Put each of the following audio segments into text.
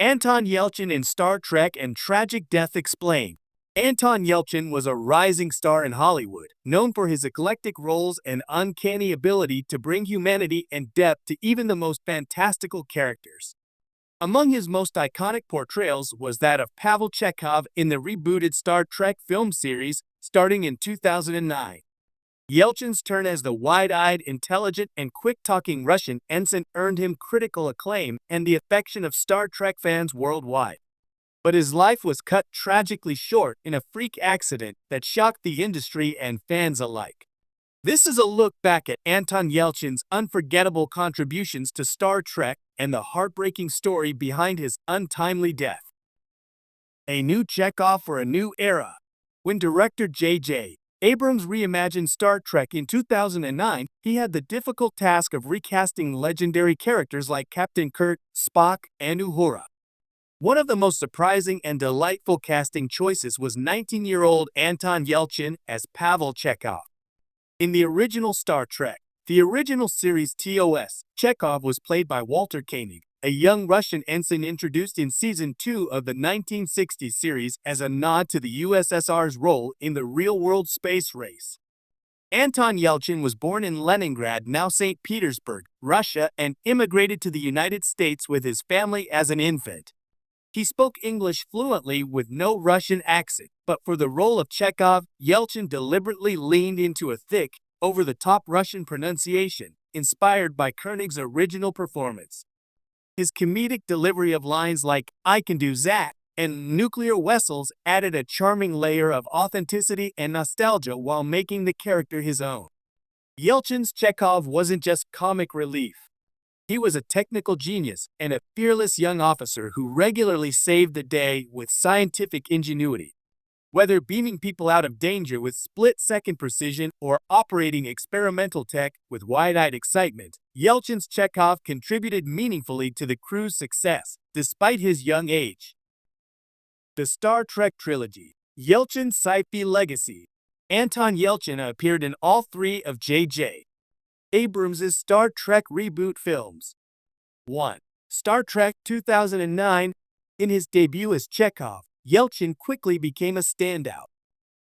Anton Yelchin in Star Trek and Tragic Death Explained. Anton Yelchin was a rising star in Hollywood, known for his eclectic roles and uncanny ability to bring humanity and depth to even the most fantastical characters. Among his most iconic portrayals was that of Pavel Chekhov in the rebooted Star Trek film series starting in 2009. Yelchin's turn as the wide-eyed, intelligent, and quick-talking Russian ensign earned him critical acclaim and the affection of Star Trek fans worldwide. But his life was cut tragically short in a freak accident that shocked the industry and fans alike. This is a look back at Anton Yelchin's unforgettable contributions to Star Trek and the heartbreaking story behind his untimely death. A new Chekhov for a new era. When director J.J. Abrams reimagined Star Trek in 2009, he had the difficult task of recasting legendary characters like Captain Kirk, Spock, and Uhura. One of the most surprising and delightful casting choices was 19-year-old Anton Yelchin as Pavel Chekhov. In the original Star Trek, the original series TOS, Chekhov was played by Walter Koenig, a young Russian ensign introduced in Season 2 of the 1960 series as a nod to the USSR's role in the real-world space race. Anton Yelchin was born in Leningrad, now St. Petersburg, Russia, and immigrated to the United States with his family as an infant. He spoke English fluently with no Russian accent, but for the role of Chekhov, Yelchin deliberately leaned into a thick, over-the-top Russian pronunciation, inspired by Koenig's original performance. His comedic delivery of lines like, "I can do that," and "nuclear vessels" added a charming layer of authenticity and nostalgia while making the character his own. Yelchin's Chekhov wasn't just comic relief. He was a technical genius and a fearless young officer who regularly saved the day with scientific ingenuity. Whether beaming people out of danger with split-second precision or operating experimental tech with wide-eyed excitement, Yelchin's Chekhov contributed meaningfully to the crew's success, despite his young age. The Star Trek Trilogy. Yelchin's sci-fi legacy. Anton Yelchin appeared in all three of J.J. Abrams' Star Trek reboot films. 1. Star Trek 2009. In his debut as Chekhov, Yelchin quickly became a standout.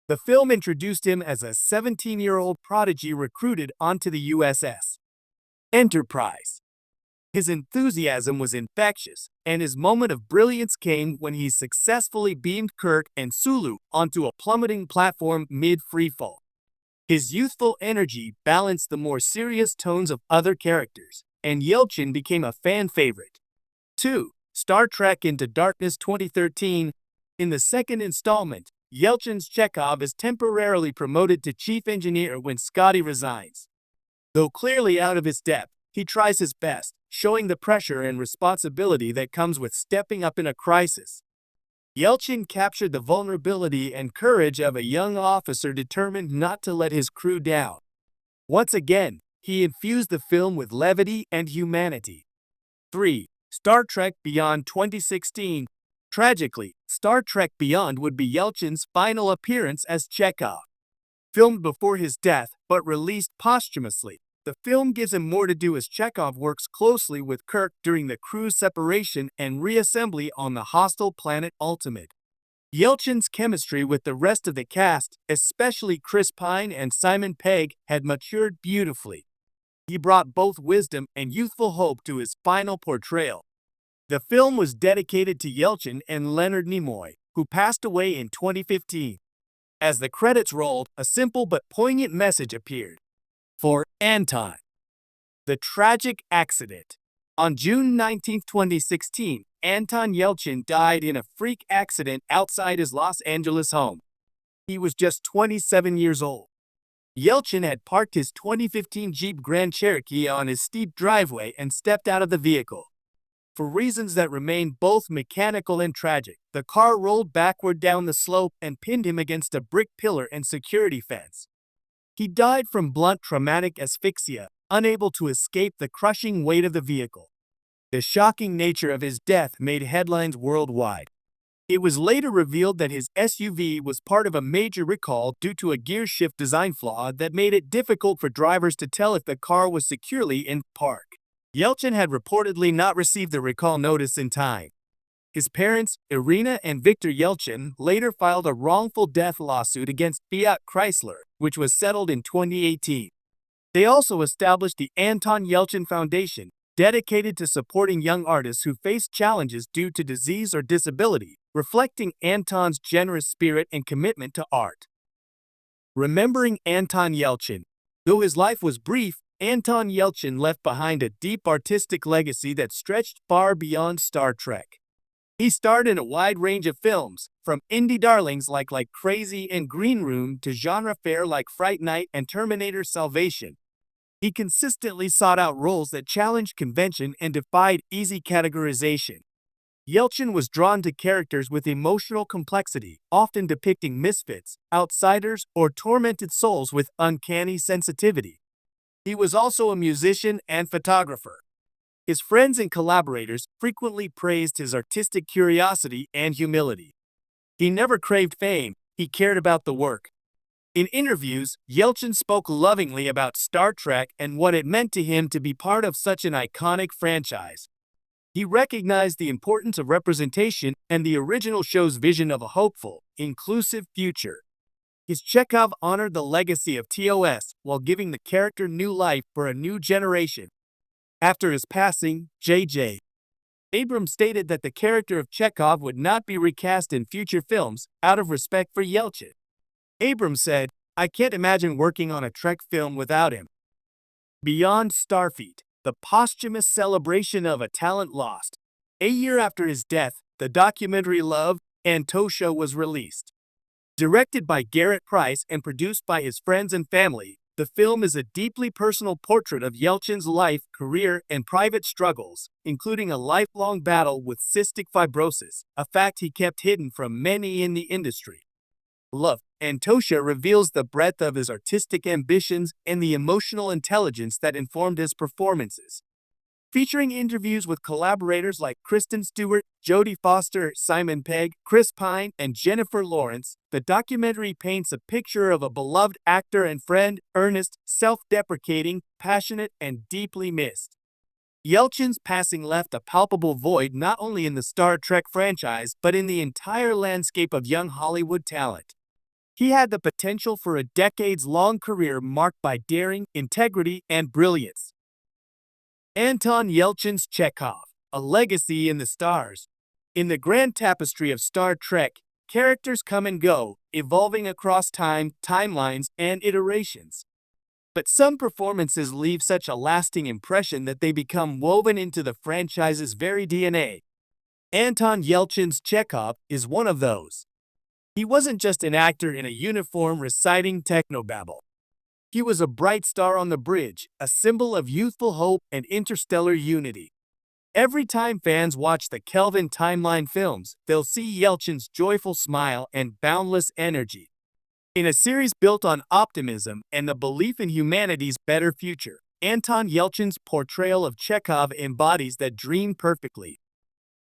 The film introduced him as a 17-year-old prodigy recruited onto the USS Enterprise. His enthusiasm was infectious, and his moment of brilliance came when he successfully beamed Kirk and Sulu onto a plummeting platform mid-freefall. His youthful energy balanced the more serious tones of other characters, and Yelchin became a fan favorite. 2. Star Trek Into Darkness 2013. In the second installment, Yelchin's Chekhov is temporarily promoted to chief engineer when Scotty resigns. Though clearly out of his depth, he tries his best, showing the pressure and responsibility that comes with stepping up in a crisis. Yelchin captured the vulnerability and courage of a young officer determined not to let his crew down. Once again, he infused the film with levity and humanity. 3. Star Trek Beyond 2016. Tragically, Star Trek Beyond would be Yelchin's final appearance as Chekhov. Filmed before his death, but released posthumously, the film gives him more to do as Chekhov works closely with Kirk during the crew's separation and reassembly on the hostile planet Ultimate. Yelchin's chemistry with the rest of the cast, especially Chris Pine and Simon Pegg, had matured beautifully. He brought both wisdom and youthful hope to his final portrayal. The film was dedicated to Yelchin and Leonard Nimoy, who passed away in 2015. As the credits rolled, a simple but poignant message appeared. For Anton. The tragic accident. On June 19, 2016, Anton Yelchin died in a freak accident outside his Los Angeles home. He was just 27 years old. Yelchin had parked his 2015 Jeep Grand Cherokee on his steep driveway and stepped out of the vehicle. For reasons that remain both mechanical and tragic, the car rolled backward down the slope and pinned him against a brick pillar and security fence. He died from blunt traumatic asphyxia, unable to escape the crushing weight of the vehicle. The shocking nature of his death made headlines worldwide. It was later revealed that his SUV was part of a major recall due to a gear shift design flaw that made it difficult for drivers to tell if the car was securely in park. Yelchin had reportedly not received the recall notice in time. His parents, Irina and Viktor Yelchin, later filed a wrongful death lawsuit against Fiat Chrysler, which was settled in 2018. They also established the Anton Yelchin Foundation, dedicated to supporting young artists who face challenges due to disease or disability, reflecting Anton's generous spirit and commitment to art. Remembering Anton Yelchin. Though his life was brief, Anton Yelchin left behind a deep artistic legacy that stretched far beyond Star Trek. He starred in a wide range of films, from indie darlings like Crazy and Green Room to genre fare like Fright Night and Terminator Salvation. He consistently sought out roles that challenged convention and defied easy categorization. Yelchin was drawn to characters with emotional complexity, often depicting misfits, outsiders, or tormented souls with uncanny sensitivity. He was also a musician and photographer. His friends and collaborators frequently praised his artistic curiosity and humility. He never craved fame, he cared about the work. In interviews, Yelchin spoke lovingly about Star Trek and what it meant to him to be part of such an iconic franchise. He recognized the importance of representation and the original show's vision of a hopeful, inclusive future. His Chekhov honored the legacy of TOS while giving the character new life for a new generation. After his passing, J.J. Abrams stated that the character of Chekhov would not be recast in future films out of respect for Yelchin. Abrams said, "I can't imagine working on a Trek film without him." Beyond Starfleet, the posthumous celebration of a talent lost. A year after his death, the documentary Love, Antosha was released. Directed by Garrett Price and produced by his friends and family, the film is a deeply personal portrait of Yelchin's life, career, and private struggles, including a lifelong battle with cystic fibrosis, a fact he kept hidden from many in the industry. Love, Antosha reveals the breadth of his artistic ambitions and the emotional intelligence that informed his performances. Featuring interviews with collaborators like Kristen Stewart, Jodie Foster, Simon Pegg, Chris Pine, and Jennifer Lawrence, the documentary paints a picture of a beloved actor and friend, earnest, self-deprecating, passionate, and deeply missed. Yelchin's passing left a palpable void not only in the Star Trek franchise but in the entire landscape of young Hollywood talent. He had the potential for a decades-long career marked by daring, integrity, and brilliance. Anton Yelchin's Chekhov, a legacy in the stars. In the grand tapestry of Star Trek, characters come and go, evolving across time, timelines, and iterations. But some performances leave such a lasting impression that they become woven into the franchise's very DNA. Anton Yelchin's Chekhov is one of those. He wasn't just an actor in a uniform reciting technobabble. He was a bright star on the bridge, a symbol of youthful hope and interstellar unity. Every time fans watch the Kelvin Timeline films, they'll see Yelchin's joyful smile and boundless energy. In a series built on optimism and the belief in humanity's better future, Anton Yelchin's portrayal of Chekhov embodies that dream perfectly.